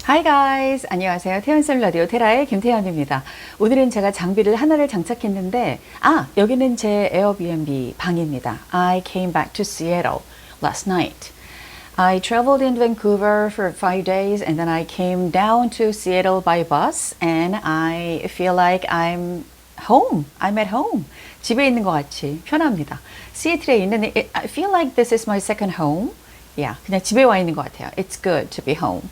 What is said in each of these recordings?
Hi guys! 안녕하세요. 태연쌤 라디오 테라의 김태연입니다. 오늘은 제가 장비를 하나를 장착했는데 여기는 제 에어비앤비 방입니다. I came back to Seattle last night. I traveled in Vancouver for 5 days and then I came down to Seattle by bus and I feel like I'm home. I'm at home. 집에 있는 것 같이 편합니다. 시애틀에 있는 I feel like this is my second home. 그냥 집에 와 있는 것 같아요. It's good to be home.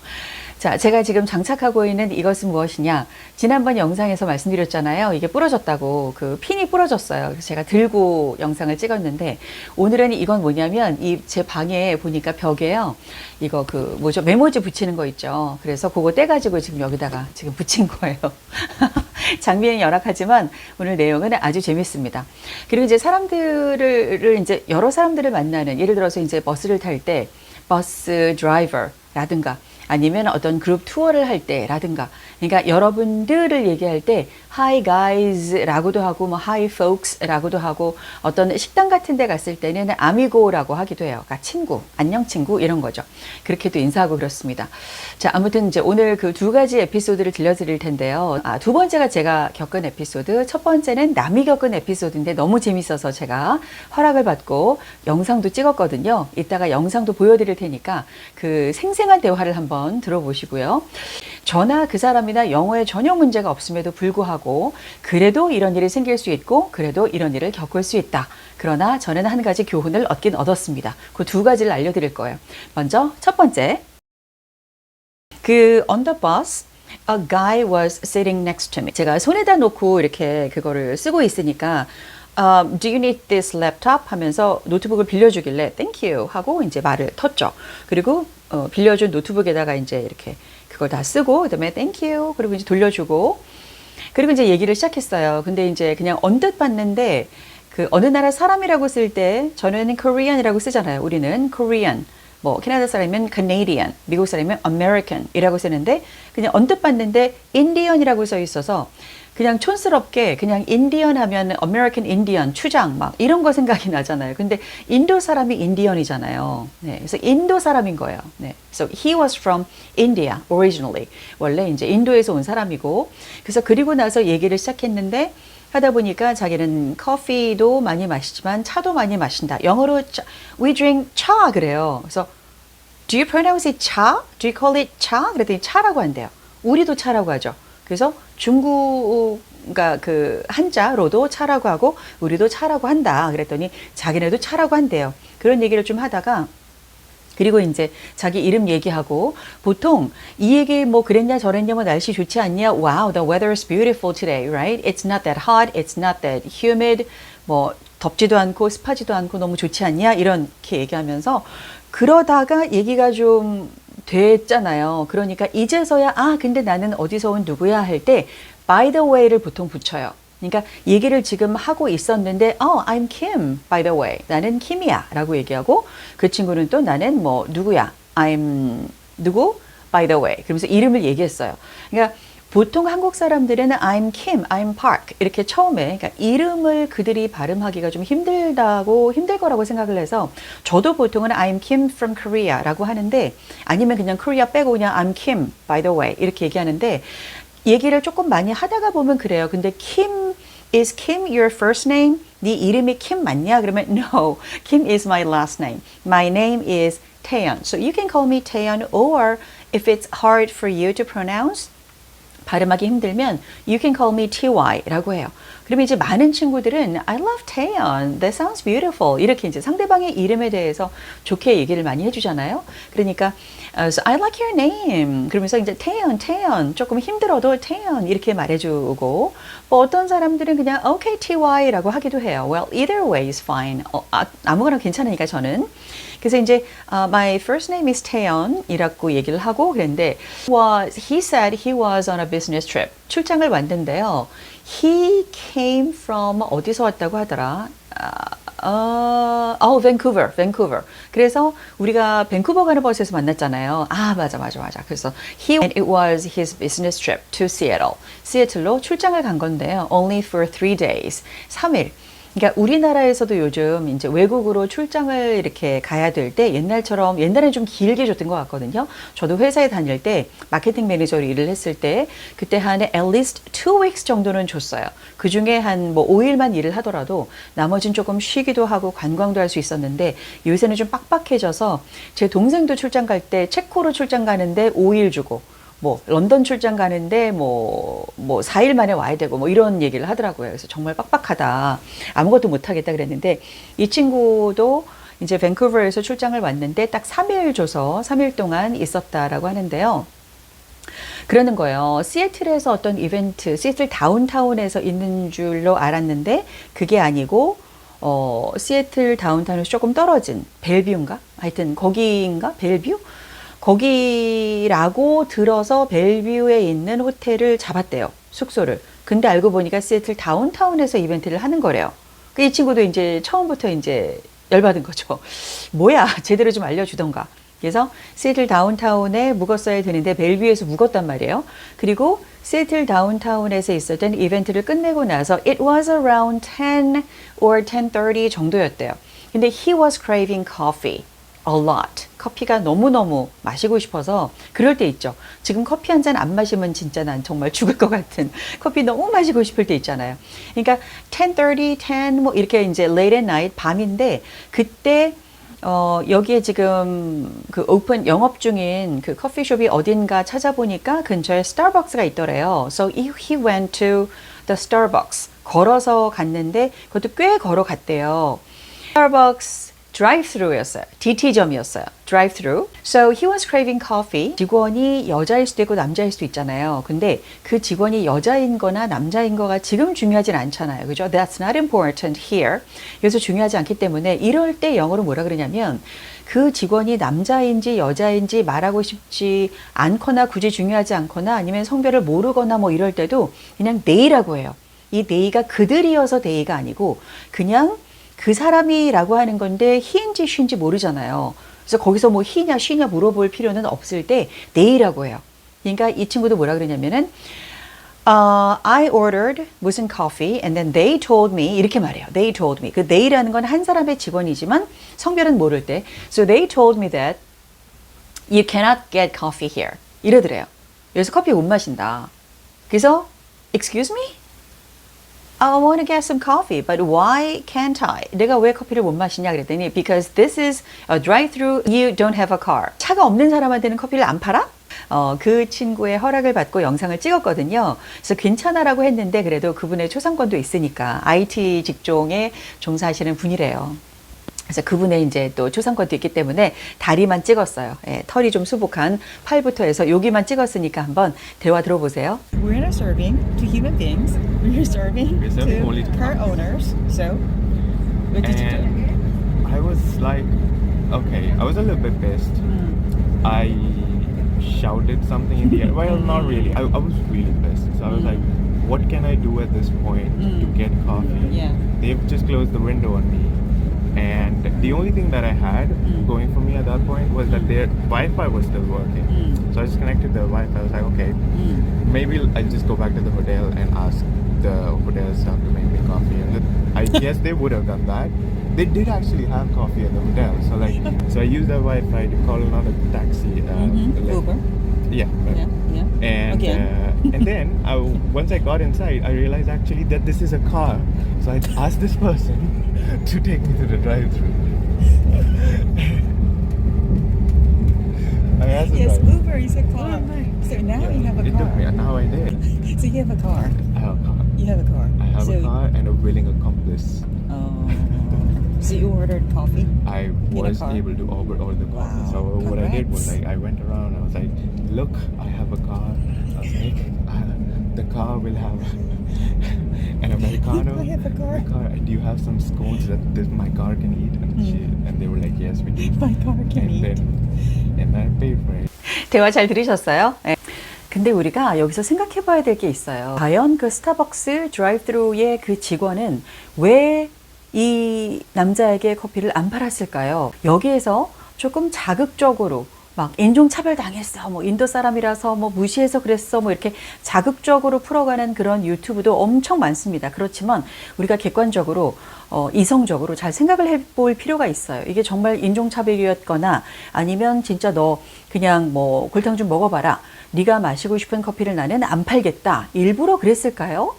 자, 제가 지금 장착하고 있는 이것은 무엇이냐? 지난번 영상에서 말씀드렸잖아요. 이게 부러졌다고. 그 핀이 부러졌어요. 그래서 제가 들고 영상을 찍었는데 오늘은 이건 뭐냐면 이 제 방에 보니까 벽에요. 이거 메모지 붙이는 거 있죠. 그래서 그거 떼가지고 지금 여기다가 지금 붙인 거예요. 장비는 열악하지만 오늘 내용은 아주 재밌습니다. 그리고 이제 이제 여러 사람들을 만나는, 예를 들어서 이제 버스를 탈 때 버스 드라이버라든가 아니면 어떤 그룹 투어를 할 때라든가, 그러니까 여러분들을 얘기할 때 Hi guys 라고도 하고 Hi folks 라고도 하고, 어떤 식당 같은 데 갔을 때는 아미고라고 하기도 해요. 그러니까 친구, 안녕 친구 이런 거죠. 그렇게도 인사하고 그렇습니다. 자, 아무튼 이제 오늘 그 두 가지 에피소드를 들려드릴 텐데요. 두 번째가 제가 겪은 에피소드, 첫 번째는 남이 겪은 에피소드인데 너무 재밌어서 제가 허락을 받고 영상도 찍었거든요. 이따가 영상도 보여드릴 테니까 그 생생한 대화를 한번 들어보시고요. 저나 그 사람이나 영어에 전혀 문제가 없음에도 불구하고 그래도 이런 일이 생길 수 있고 그래도 이런 일을 겪을 수 있다. 그러나 저는 한 가지 교훈을 얻었습니다. 그 두 가지를 알려드릴 거예요. 먼저 첫 번째, on the bus a guy was sitting next to me. 제가 손에다 놓고 이렇게 그거를 쓰고 있으니까 do you need this laptop? 하면서 노트북을 빌려주길래 thank you 하고 이제 말을 텄죠. 그리고 빌려준 노트북에다가 이제 이렇게 그걸 다 쓰고 그다음에 thank you 그리고 이제 돌려주고, 그리고 이제 얘기를 시작했어요. 근데 이제 그냥 언뜻 봤는데 그 어느 나라 사람이라고 쓸 때 저는 Korean이라고 쓰잖아요. 우리는 Korean. 캐나다 사람이면 Canadian, 미국 사람이면 American 이라고 쓰는데 그냥 언뜻 봤는데 Indian이라고 써 있어서 그냥 촌스럽게 그냥 인디언 하면 American Indian, 추장 막 이런 거 생각이 나잖아요. 근데 인도 사람이 인디언이잖아요. 네, 그래서 인도 사람인 거예요. 네, so he was from India originally. 원래 이제 인도에서 온 사람이고, 그래서 그리고 나서 얘기를 시작했는데 하다 보니까 자기는 커피도 많이 마시지만 차도 많이 마신다. 영어로 we drink 차 그래요. 그래서 do you pronounce it 차? Do you call it 차? 그랬더니 차라고 한대요. 우리도 차라고 하죠. 그래서 중국가 그 한자로도 차라고 하고 우리도 차라고 한다. 그랬더니 자기네도 차라고 한대요. 그런 얘기를 좀 하다가, 그리고 이제 자기 이름 얘기하고, 보통 이 얘기 그랬냐 저랬냐 날씨 좋지 않냐, wow the weather is beautiful today, right? It's not that hot, it's not that humid, 덥지도 않고 습하지도 않고 너무 좋지 않냐 이렇게 얘기하면서 그러다가 얘기가 좀 됐잖아요. 그러니까 이제서야 근데 나는 어디서 온 누구야 할 때 by the way를 보통 붙여요. 그러니까 얘기를 지금 하고 있었는데 I'm Kim by the way. 나는 킴이야 라고 얘기하고, 그 친구는 또 나는 누구야. I'm 누구 by the way. 그러면서 이름을 얘기했어요. 그러니까 보통 한국 사람들은 I'm Kim, I'm Park 이렇게 처음에, 그러니까 이름을 그들이 발음하기가 좀 힘들 거라고 생각을 해서 저도 보통은 I'm Kim from Korea 라고 하는데, 아니면 그냥 Korea 빼고 그냥 I'm Kim by the way 이렇게 얘기하는데, 얘기를 조금 많이 하다가 보면 그래요. 근데 is Kim your first name? 네 이름이 Kim 맞냐? 그러면 no, Kim is my last name. My name is Taeyeon. So you can call me Taeyeon, or if it's hard for you to pronounce, 발음하기 힘들면 you can call me TY라고 해요. 그러면 이제 많은 친구들은 I love Taeyeon, that sounds beautiful 이렇게 이제 상대방의 이름에 대해서 좋게 얘기를 많이 해주잖아요. 그러니까 so I like your name 그러면서 이제 Taeyeon 조금 힘들어도 Taeyeon 이렇게 말해주고, 어떤 사람들은 그냥 okay TY라고 하기도 해요. Well, either way is fine. 아무거나 괜찮으니까 저는. 그래서 이제 my first name is Taeyeon 이라고 얘기를 하고 그랬는데, he said he was on a business trip. 출장을 왔는데요. He came from 어디서 왔다고 하더라. Vancouver. 그래서 우리가 밴쿠버 가는 버스에서 만났잖아요. 맞아. 그래서 and it was his business trip to Seattle. 시애틀로 출장을 간 건데요. Only for 3 days. 3일. 그러니까 우리나라에서도 요즘 이제 외국으로 출장을 이렇게 가야 될 때 옛날엔 좀 길게 줬던 것 같거든요. 저도 회사에 다닐 때 마케팅 매니저로 일을 했을 때 그때 한 at least 2 weeks 정도는 줬어요. 그 중에 한 뭐 5일만 일을 하더라도 나머지는 조금 쉬기도 하고 관광도 할 수 있었는데 요새는 좀 빡빡해져서 제 동생도 출장 갈 때 체코로 출장 가는데 5일 주고 뭐 런던 출장 가는데 뭐 4일 만에 와야 되고 뭐 이런 얘기를 하더라고요. 그래서 정말 빡빡하다. 아무것도 못 하겠다 그랬는데 이 친구도 이제 밴쿠버에서 출장을 왔는데 딱 3일 줘서 3일 동안 있었다라고 하는데요. 그러는 거예요. 시애틀에서 어떤 이벤트, 시애틀 다운타운에서 있는 줄로 알았는데 그게 아니고 시애틀 다운타운에서 조금 떨어진 벨뷰인가? 하여튼 거기인가? 벨뷰? 거기라고 들어서 벨뷰에 있는 호텔을 잡았대요. 숙소를. 근데 알고 보니까 시애틀 다운타운에서 이벤트를 하는 거래요. 이 친구도 이제 처음부터 이제 열받은 거죠. 뭐야, 제대로 좀 알려주던가. 그래서 시애틀 다운타운에 묵었어야 되는데 벨뷰에서 묵었단 말이에요. 그리고 시애틀 다운타운에서 있었던 이벤트를 끝내고 나서 it was around 10 or 10:30 정도였대요. 근데 he was craving coffee a lot. 커피가 너무너무 마시고 싶어서 그럴 때 있죠. 지금 커피 한 잔 안 마시면 진짜 난 정말 죽을 것 같은 커피 너무 마시고 싶을 때 있잖아요. 그러니까 10:30, 10 뭐 이렇게 이제 late at night 밤인데 그때 여기에 지금 그 오픈 영업 중인 그 커피숍이 어딘가 찾아보니까 근처에 스타벅스가 있더래요. So he went to the Starbucks. 걸어서 갔는데 그것도 꽤 걸어갔대요. 스타벅스 drive-thru였어요. DT점이었어요. drive-thru. So he was craving coffee. 직원이 여자일 수도 있고 남자일 수도 있잖아요. 근데 그 직원이 여자인 거나 남자인 거가 지금 중요하진 않잖아요. 그죠? That's not important here. 여기서 중요하지 않기 때문에 이럴 때 영어로 뭐라 그러냐면 그 직원이 남자인지 여자인지 말하고 싶지 않거나 굳이 중요하지 않거나 아니면 성별을 모르거나 뭐 이럴 때도 그냥 they라고 해요. 이 they가 그들이어서 they가 아니고 그냥 그 사람이라고 하는 건데 he인지 she인지 모르잖아요. 그래서 거기서 뭐 he냐 she냐 물어볼 필요는 없을 때 they라고 해요. 그러니까 이 친구도 뭐라 그러냐면은 I ordered 무슨 coffee and then they told me 이렇게 말해요. They told me. 그 they라는 건 한 사람의 직원이지만 성별은 모를 때 So they told me that you cannot get coffee here. 이러더래요. 여기서 커피 못 마신다. 그래서 excuse me? I want to get some coffee, but why can't I? 내가 왜 커피를 못 마시냐 그랬더니 because this is a drive-thru, you don't have a car. 차가 없는 사람한테는 커피를 안 팔아? 그 친구의 허락을 받고 영상을 찍었거든요. 그래서 괜찮아라고 했는데 그래도 그분의 초상권도 있으니까 IT 직종에 종사하시는 분이래요. 그래서 그분의 이제 또 초상권도 있기 때문에 다리만 찍었어요. 예, 털이 좀 수북한 팔부터 해서 여기만 찍었으니까 한번 대화 들어보세요. We're not serving to human beings. We're serving We're serving only to to car cars. owners. So, what did you do? And I was like, okay, I was a little bit pissed. I shouted something in the air. Well, not really. I was really pissed. So I was like, what can I do at this point to get coffee? Yeah. They've just closed the window on me. And the only thing that I had going for me at that point was that their Wi-Fi was still working. So I just connected the Wi-Fi. I was like, okay, maybe I'll just go back to the hotel and ask the hotel staff to make me coffee. And I guess they would have done that. They did actually have coffee at the hotel. So I used the Wi-Fi to call another taxi. Uber. Yeah. Yeah. Yeah. And and then once I got inside, I realized actually that this is a car. So I asked this person to take me to the drive-thru. I asked the Yes, driver. Uber is a car. So now you have a It took me. car. Now I did. So you have a car. I have a car. You have a car. I have so, a car and a willing accomplice. Oh. So you ordered coffee? I was car? able to order the coffee. Wow, So what I did was congrats. like I went around. I was like, look, I have a car. I was like, the car will have an americano. I have a car. Do you have some scones that my car can eat? And they were like, yes, we do. My car can eat. And I paid for it. 대화 잘 들으셨어요? 네. 근데 우리가 여기서 생각해 봐야 될 게 있어요. 과연 그 스타벅스 드라이브트루의 그 직원은 왜 이 남자에게 커피를 안 팔았을까요? 여기에서 조금 자극적으로 막 인종차별 당했어, 뭐 인도 사람이라서 뭐 무시해서 그랬어, 뭐 이렇게 자극적으로 풀어가는 그런 유튜브도 엄청 많습니다. 그렇지만 우리가 객관적으로 이성적으로 잘 생각을 해볼 필요가 있어요. 이게 정말 인종차별이었거나 아니면 진짜 너 그냥 뭐 골탕 좀 먹어봐라, 네가 마시고 싶은 커피를 나는 안 팔겠다, 일부러 그랬을까요?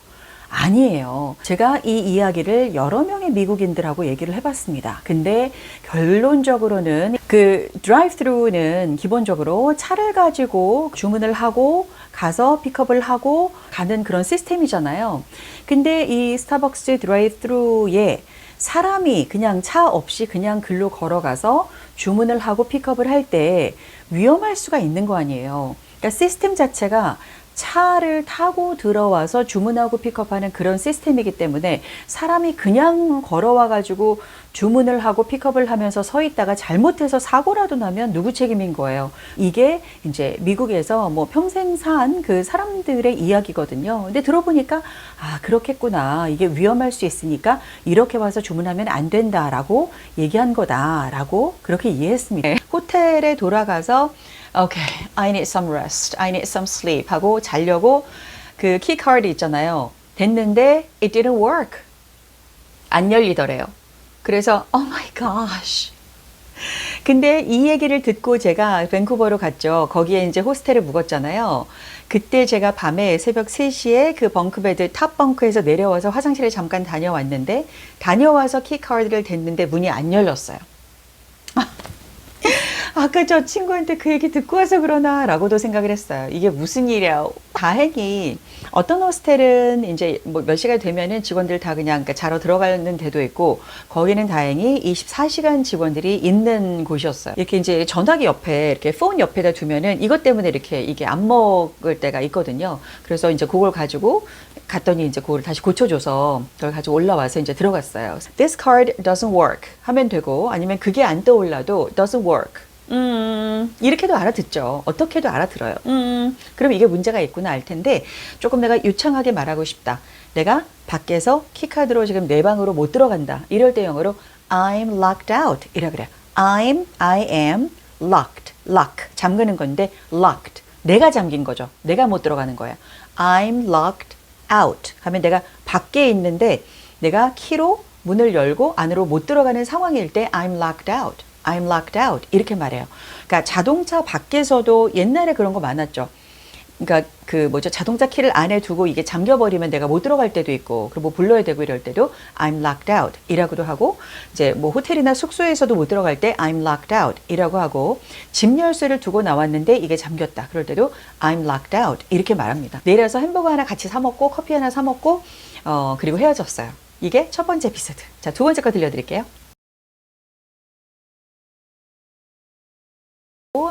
아니에요. 제가 이 이야기를 여러 명의 미국인들하고 얘기를 해봤습니다. 근데 결론적으로는 그 드라이브-트루는 기본적으로 차를 가지고 주문을 하고 가서 픽업을 하고 가는 그런 시스템이잖아요. 근데 이 스타벅스 드라이브-트루에 사람이 그냥 차 없이 그냥 글로 걸어가서 주문을 하고 픽업을 할 때 위험할 수가 있는 거 아니에요. 그러니까 시스템 자체가 차를 타고 들어와서 주문하고 픽업하는 그런 시스템이기 때문에 사람이 그냥 걸어와 가지고 주문을 하고 픽업을 하면서 서 있다가 잘못해서 사고라도 나면 누구 책임인 거예요. 이게 이제 미국에서 뭐 평생 산 그 사람들의 이야기거든요. 근데 들어보니까 아, 그렇겠구나. 이게 위험할 수 있으니까 이렇게 와서 주문하면 안 된다라고 얘기한 거다라고 그렇게 이해했습니다. 호텔에 돌아가서 Okay, I need some rest. I need some sleep. 하고 자려고 그 키카드 있잖아요. 됐는데 it didn't work. 안 열리더래요. 그래서 oh my gosh. 근데 이 얘기를 듣고 제가 밴쿠버로 갔죠. 거기에 이제 호스텔을 묵었잖아요. 그때 제가 밤에 새벽 3시에 그 벙크베드 탑 벙크에서 내려와서 화장실에 잠깐 다녀왔는데 다녀와서 키카드를 댔는데 문이 안 열렸어요. 아까 저 친구한테 그 얘기 듣고 와서 그러나 라고도 생각을 했어요. 이게 무슨 일이야. 다행히 어떤 호스텔은 이제 뭐 몇 시간 되면은 직원들 다 그냥 그러니까 자러 들어가는 데도 있고 거기는 다행히 24시간 직원들이 있는 곳이었어요. 이렇게 이제 전화기 옆에 이렇게 폰 옆에다 두면은 이것 때문에 이렇게 이게 안 먹을 때가 있거든요. 그래서 이제 그걸 가지고 갔더니 이제 그걸 다시 고쳐줘서 그걸 가지고 올라와서 이제 들어갔어요. This card doesn't work 하면 되고 아니면 그게 안 떠올라도 doesn't work. 이렇게도 알아듣죠. 어떻게도 알아들어요. 그럼 이게 문제가 있구나 알 텐데 조금 내가 유창하게 말하고 싶다. 내가 밖에서 키카드로 지금 내 방으로 못 들어간다. 이럴 때 영어로 I'm locked out 이라 그래요. I am locked. lock 잠그는 건데 locked 내가 잠긴 거죠. 내가 못 들어가는 거야. I'm locked out 하면 내가 밖에 있는데 내가 키로 문을 열고 안으로 못 들어가는 상황일 때 I'm locked out. I'm locked out 이렇게 말해요. 그러니까 자동차 밖에서도 옛날에 그런 거 많았죠. 그러니까 그 뭐죠, 자동차 키를 안에 두고 이게 잠겨버리면 내가 못 들어갈 때도 있고, 그리고 뭐 불러야 되고 이럴 때도 I'm locked out 이라고도 하고, 이제 뭐 호텔이나 숙소에서도 못 들어갈 때 I'm locked out 이라고 하고, 집 열쇠를 두고 나왔는데 이게 잠겼다 그럴 때도 I'm locked out 이렇게 말합니다. 내려서 햄버거 하나 같이 사 먹고 커피 하나 사 먹고 그리고 헤어졌어요. 이게 첫 번째 에피소드. 자, 두 번째 거 들려드릴게요.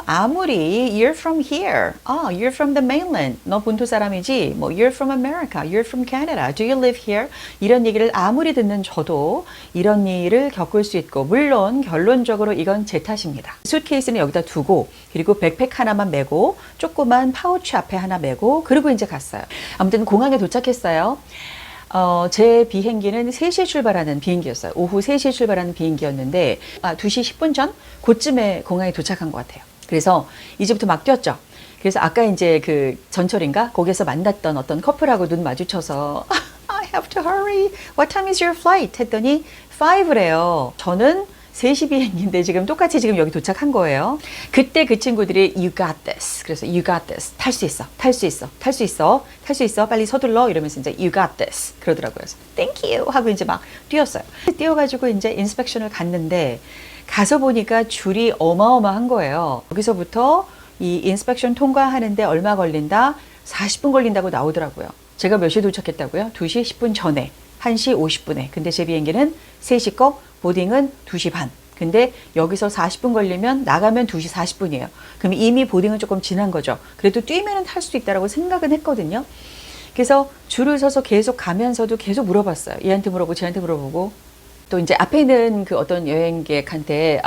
아무리 you're from here, you're from the mainland, 너 본토 사람이지, 뭐 you're from America, you're from Canada, do you live here? 이런 얘기를 아무리 듣는 저도 이런 일을 겪을 수 있고, 물론 결론적으로 이건 제 탓입니다. 수트케이스는 여기다 두고, 그리고 백팩 하나만 메고, 조그만 파우치 앞에 하나 메고, 그리고 이제 갔어요. 아무튼 공항에 도착했어요. 제 비행기는 3시에 출발하는 비행기였어요. 오후 3시에 출발하는 비행기였는데 2시 10분 전? 그쯤에 공항에 도착한 것 같아요. 그래서 이제부터 막 뛰었죠. 그래서 아까 이제 그 전철인가? 거기서 만났던 어떤 커플하고 눈 마주쳐서 I have to hurry. What time is your flight? 했더니 5래요. 저는 3시 비행기인데 지금 똑같이 지금 여기 도착한 거예요. 그때 그 친구들이 You got this. 그래서 You got this. 탈 수 있어. 탈 수 있어. 탈 수 있어. 탈 수 있어. 빨리 서둘러. 이러면서 이제 You got this. 그러더라고요. 그래서 Thank you. 하고 이제 막 뛰었어요. 뛰어가지고 이제 인스펙션을 갔는데 가서 보니까 줄이 어마어마한 거예요. 여기서부터 이 인스펙션 통과하는데 얼마 걸린다? 40분 걸린다고 나오더라고요. 제가 몇 시에 도착했다고요? 2시 10분 전에. 1시 50분에. 근데 제 비행기는 3시 거, 보딩은 2시 반. 근데 여기서 40분 걸리면 나가면 2시 40분이에요. 그럼 이미 보딩은 조금 지난 거죠. 그래도 뛰면은 탈 수 있다라고 생각은 했거든요. 그래서 줄을 서서 계속 가면서도 계속 물어봤어요. 얘한테 물어보고 쟤한테 물어보고. 또 이제 앞에 있는 그 어떤 여행객한테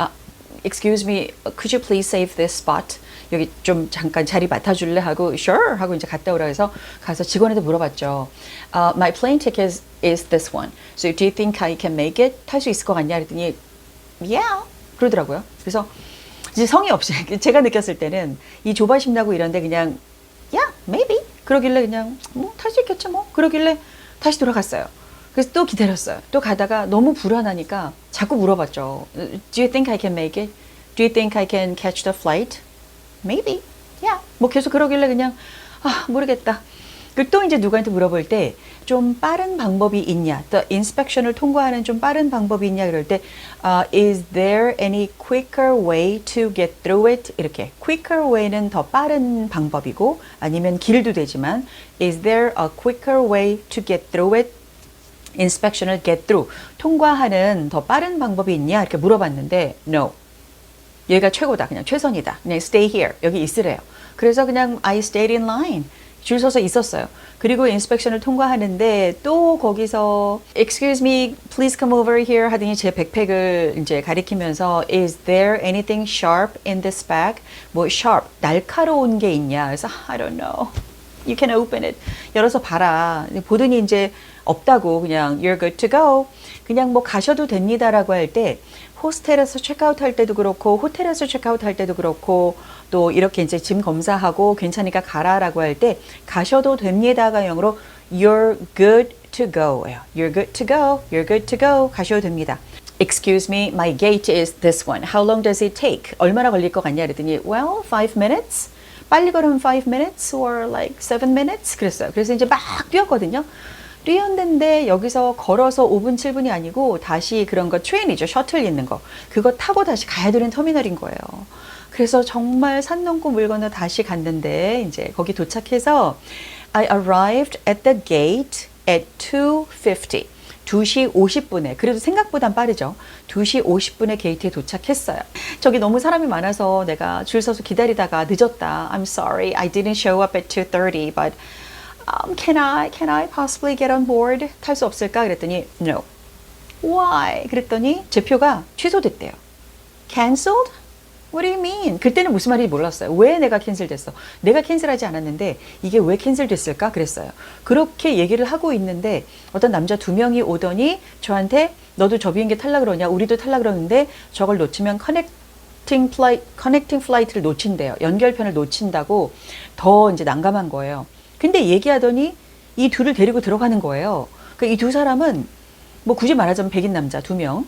Excuse me, could you please save this spot? 여기 좀 잠깐 자리 맡아줄래? 하고 Sure! 하고 이제 갔다 오라 해서 가서 직원한테 물어봤죠. My plane ticket is this one. So do you think I can make it? 탈 수 있을 것 같냐? 그랬더니 Yeah! 그러더라고요. 그래서 이제 성의 없이 제가 느꼈을 때는 이 조바심 나고 이런데 그냥 yeah, maybe 그러길래 그냥 뭐 탈 수 있겠죠 뭐 그러길래 다시 돌아갔어요. 그래서 또 기다렸어요. 또 가다가 너무 불안하니까 자꾸 물어봤죠. Do you think I can make it? Do you think I can catch the flight? Maybe. Yeah. 뭐 계속 그러길래 그냥 모르겠다. 그리고 또 이제 누구한테 물어볼 때 좀 빠른 방법이 있냐, the inspection을 통과하는 좀 빠른 방법이 있냐 그럴 때 is there any quicker way to get through it? 이렇게 quicker way는 더 빠른 방법이고 아니면 길도 되지만 is there a quicker way to get through it? inspection을 get through 통과하는 더 빠른 방법이 있냐 이렇게 물어봤는데 no. 여기가 최고다. 그냥 최선이다. 그냥 stay here. 여기 있으래요. 그래서 그냥 I stayed in line. 줄 서서 있었어요. 그리고 인스펙션을 통과하는데 또 거기서 excuse me, please come over here 하더니 제 백팩을 이제 가리키면서 is there anything sharp in this bag? 뭐 sharp, 날카로운 게 있냐? 그래서 I don't know. You can open it. 열어서 봐라. 보더니 이제 없다고 그냥 you're good to go. 그냥 뭐 가셔도 됩니다라고 할 때 호스텔에서 체크아웃 할 때도 그렇고 호텔에서 체크아웃 할 때도 그렇고 또 이렇게 이제 짐 검사하고 괜찮으니까 가라라고 할 때 가셔도 됩니다가 영어로 you're good to go예요. You're good to go. You're good to go. 가셔도 됩니다. Excuse me, my gate is this one. How long does it take? 얼마나 걸릴 것 같냐 그랬더니 well, 5 minutes. 빨리 걸으면 5 minutes or like 7 minutes 그랬어요. 그래서 이제 막 뛰었거든요. 뛰었는데 여기서 걸어서 5분, 7분이 아니고 다시 그런 거 트레인이죠. 셔틀 있는 거. 그거 타고 다시 가야 되는 터미널인 거예요. 그래서 정말 산 넘고 물 건너 다시 갔는데 이제 거기 도착해서 I arrived at the gate at 2:50. 2시 50분에 그래도 생각보단 빠르죠. 2시 50분에 게이트에 도착했어요. 저기 너무 사람이 많아서 내가 줄 서서 기다리다가 늦었다. I'm sorry, I didn't show up at 2:30, but can I possibly get on board? 탈 수 없을까? 그랬더니 no. Why? 그랬더니 제 표가 취소됐대요. Cancelled? What do you mean? 그때는 무슨 말인지 몰랐어요. 왜 내가 캔슬됐어? 내가 캔슬하지 않았는데 이게 왜 캔슬됐을까? 그랬어요. 그렇게 얘기를 하고 있는데 어떤 남자 2명이 오더니 저한테 너도 저 비행기 탈라 그러냐? 우리도 탈라 그러는데 저걸 놓치면 커넥팅 플라이트를 놓친대요. 연결편을 놓친다고 더 이제 난감한 거예요. 근데 얘기하더니 이 둘을 데리고 들어가는 거예요. 이 두 사람은 뭐 굳이 말하자면 백인 남자 2명.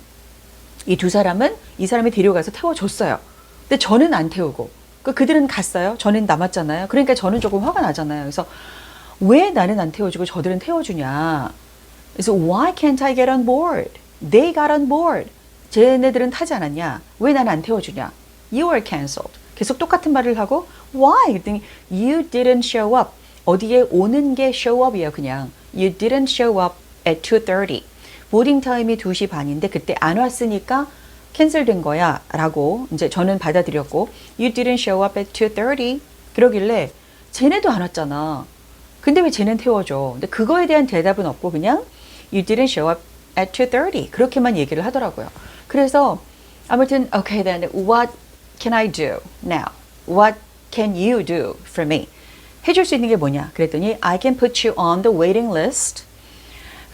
이 두 사람은 이 사람이 데려가서 태워줬어요. 근데 저는 안 태우고 그들은 갔어요. 저는 남았잖아요. 그러니까 저는 조금 화가 나잖아요. 그래서 왜 나는 안 태워주고 저들은 태워주냐. 그래서 why can't I get on board? They got on board. 쟤네들은 타지 않았냐. 왜 나는 안 태워주냐. You were cancelled. 계속 똑같은 말을 하고 why? 그랬더니 you didn't show up. 어디에 오는 게 show up이에요. 그냥 you didn't show up at 2:30. 보딩 타임이 2시 반인데 그때 안 왔으니까 캔슬된 거야 라고 이제 저는 받아들였고 You didn't show up at 2:30 그러길래 쟤네도 안 왔잖아. 근데 왜 쟤는 태워줘? 근데 그거에 대한 대답은 없고 그냥 You didn't show up at 2:30 그렇게만 얘기를 하더라고요. 그래서 아무튼 Okay then what can I do now? What can you do for me? 해줄 수 있는 게 뭐냐? 그랬더니 I can put you on the waiting list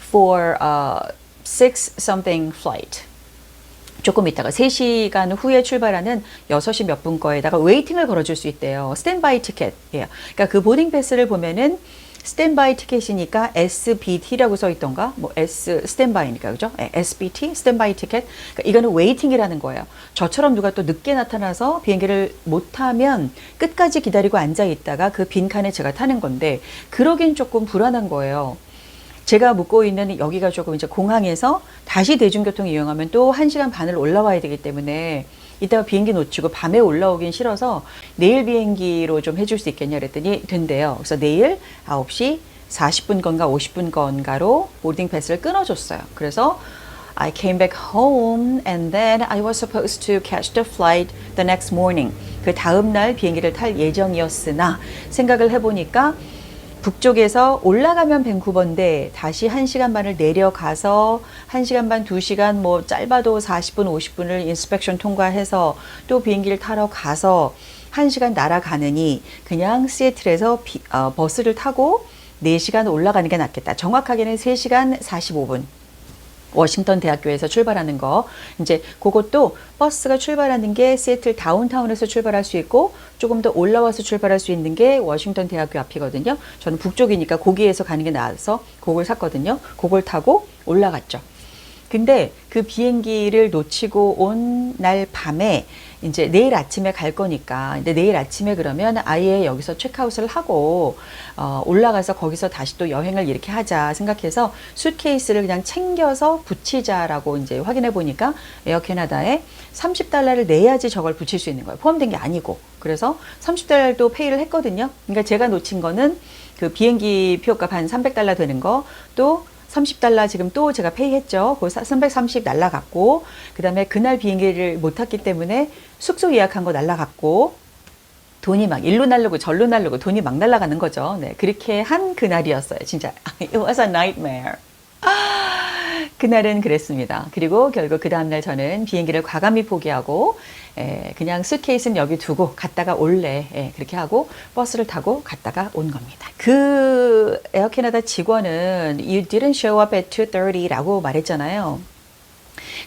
for 6 something flight. 조금 있다가 3시간 후에 출발하는 6시 몇 분 거에다가 웨이팅을 걸어줄 수 있대요. 스탠바이 티켓이에요. 그러니까 그 보딩 패스를 보면은 스탠바이 티켓이니까 SBT라고 써 있던가? 뭐 S 스탠바이니까 그죠? 네, SBT 스탠바이 티켓. 그러니까 이거는 웨이팅이라는 거예요. 저처럼 누가 또 늦게 나타나서 비행기를 못 타면 끝까지 기다리고 앉아 있다가 그 빈칸에 제가 타는 건데 그러긴 조금 불안한 거예요. 제가 묵고 있는 여기가 조금 이제 공항에서 다시 대중교통 이용하면 또 1시간 반을 올라와야 되기 때문에 이따가 비행기 놓치고 밤에 올라오긴 싫어서 내일 비행기로 좀 해줄 수 있겠냐 그랬더니 된대요. 그래서 내일 9시 40분 건가 50분 건가로 보딩 패스를 끊어줬어요. 그래서 I came back home and then I was supposed to catch the flight the next morning. 그 다음 날 비행기를 탈 예정이었으나 생각을 해보니까 북쪽에서 올라가면 밴쿠버인데 다시 1시간 반을 내려가서 1시간 반, 2시간 뭐 짧아도 40분, 50분을 인스펙션 통과해서 또 비행기를 타러 가서 1시간 날아가느니 그냥 시애틀에서 버스를 타고 4시간 올라가는 게 낫겠다. 정확하게는 3시간 45분. 워싱턴 대학교에서 출발하는 거. 이제 그것도 버스가 출발하는 게 시애틀 다운타운에서 출발할 수 있고 조금 더 올라와서 출발할 수 있는 게 워싱턴 대학교 앞이거든요. 저는 북쪽이니까 거기에서 가는 게 나아서 그걸 샀거든요. 그걸 타고 올라갔죠. 근데 그 비행기를 놓치고 온 날 밤에 이제 내일 아침에 갈 거니까 근데 내일 아침에 그러면 아예 여기서 체크아웃을 하고 올라가서 거기서 다시 또 여행을 이렇게 하자 생각해서 수트케이스를 그냥 챙겨서 붙이자라고 이제 확인해 보니까 에어 캐나다에 $30를 내야지 저걸 붙일 수 있는 거예요. 포함된 게 아니고. 그래서 $30도 페이를 했거든요. 그러니까 제가 놓친 거는 그 비행기 표값 한 $300 되는 거, 또 $30 지금 또 제가 페이했죠. 그 330 날라갔고, 그 다음에 그날 비행기를 못 탔기 때문에 숙소 예약한 거 날라갔고, 돈이 막 일로 날르고 절로 날르고 돈이 막 날라가는 거죠. 네, 그렇게 한 그날이었어요. 진짜 it was a nightmare. 그날은 그랬습니다. 그리고 결국 그 다음날 저는 비행기를 과감히 포기하고 그냥 수트케이스는 여기 두고 갔다가 올래 그렇게 하고 버스를 타고 갔다가 온 겁니다. 그 에어 캐나다 직원은 You didn't show up at 2:30라고 말했잖아요.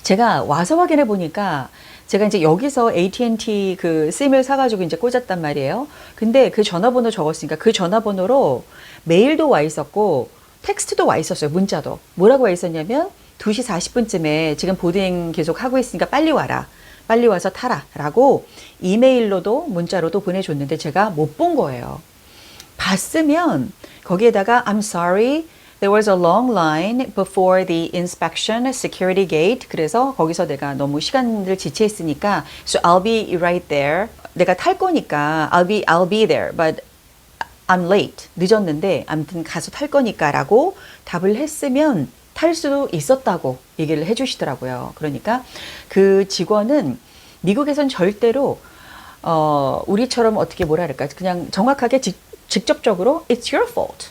제가 와서 확인해 보니까 제가 이제 여기서 AT&T 그 심을 사가지고 이제 꽂았단 말이에요. 근데 그 전화번호 적었으니까 그 전화번호로 메일도 와 있었고 텍스트도 와 있었어요. 문자도. 뭐라고 와 있었냐면 2시 40분쯤에 지금 보딩 계속 하고 있으니까 빨리 와라. 빨리 와서 타라. 라고 이메일로도 문자로도 보내줬는데 제가 못 본 거예요. 봤으면 거기에다가 I'm sorry. There was a long line before the inspection security gate. 그래서 거기서 내가 너무 시간을 지체했으니까 So I'll be right there. 내가 탈 거니까 I'll be there. But I'm late. 늦었는데 아무튼 가서 탈 거니까 라고 답을 했으면 탈 수도 있었다고 얘기를 해주시더라고요. 그러니까 그 직원은 미국에선 절대로 우리처럼 어떻게 뭐라 그럴까 그냥 정확하게 직접적으로 It's your fault.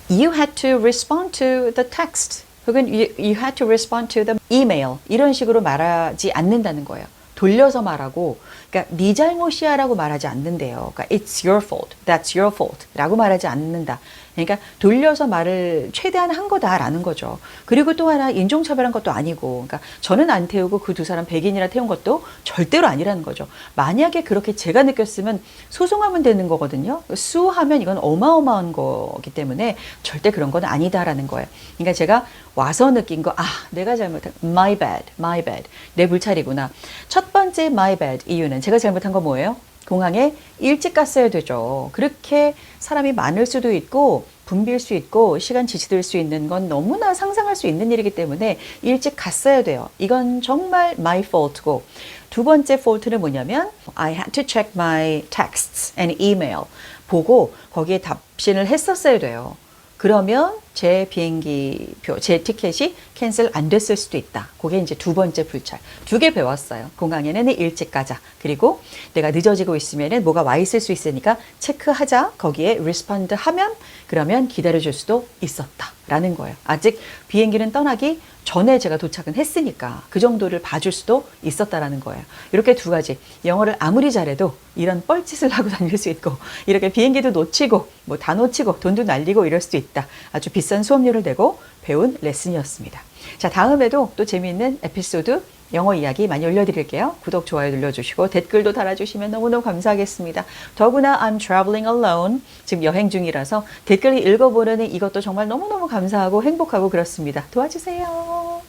You had to respond to the text. 혹은 you had to respond to the email. 이런 식으로 말하지 않는다는 거예요. 돌려서 말하고, 그러니까 네 잘못이야라고 말하지 않는데요. 그러니까 it's your fault, that's your fault라고 말하지 않는다. 그러니까 돌려서 말을 최대한 한 거다라는 거죠. 그리고 또 하나 인종차별한 것도 아니고, 그러니까 저는 안 태우고 그 두 사람 백인이라 태운 것도 절대로 아니라는 거죠. 만약에 그렇게 제가 느꼈으면 소송하면 되는 거거든요. 수하면 이건 어마어마한 거기 때문에 절대 그런 건 아니다라는 거예요. 그러니까 제가 와서 느낀 거, 내가 잘못한, my bad, 내 불찰이구나. 첫 번째 my bad 이유는 제가 잘못한 거 뭐예요? 공항에 일찍 갔어야 되죠. 그렇게 사람이 많을 수도 있고 붐빌 수 있고 시간 지체될 수 있는 건 너무나 상상할 수 있는 일이기 때문에 일찍 갔어야 돼요. 이건 정말 my fault고, 두 번째 fault는 뭐냐면 I had to check my texts and email. 보고 거기에 답신을 했었어야 돼요. 그러면 제 비행기표, 제 티켓이 캔슬 안 됐을 수도 있다. 그게 이제 두 번째 불찰. 2개 배웠어요. 공항에는 일찍 가자. 그리고 내가 늦어지고 있으면은 뭐가 와 있을 수 있으니까 체크하자. 거기에 리스폰드 하면 그러면 기다려줄 수도 있었다. 라는 거예요. 아직 비행기는 떠나기 전에 제가 도착은 했으니까 그 정도를 봐줄 수도 있었다라는 거예요. 이렇게 두 가지. 영어를 아무리 잘해도 이런 뻘짓을 하고 다닐 수 있고, 이렇게 비행기도 놓치고 뭐 다 놓치고 돈도 날리고 이럴 수도 있다. 아주 비싼 수업료를 내고 배운 레슨이었습니다. 자, 다음에도 또 재미있는 에피소드 영어 이야기 많이 올려드릴게요. 구독, 좋아요 눌러주시고 댓글도 달아주시면 너무너무 감사하겠습니다. 더구나 I'm traveling alone. 지금 여행 중이라서 댓글을 읽어보려니 이것도 정말 너무너무 감사하고 행복하고 그렇습니다. 도와주세요.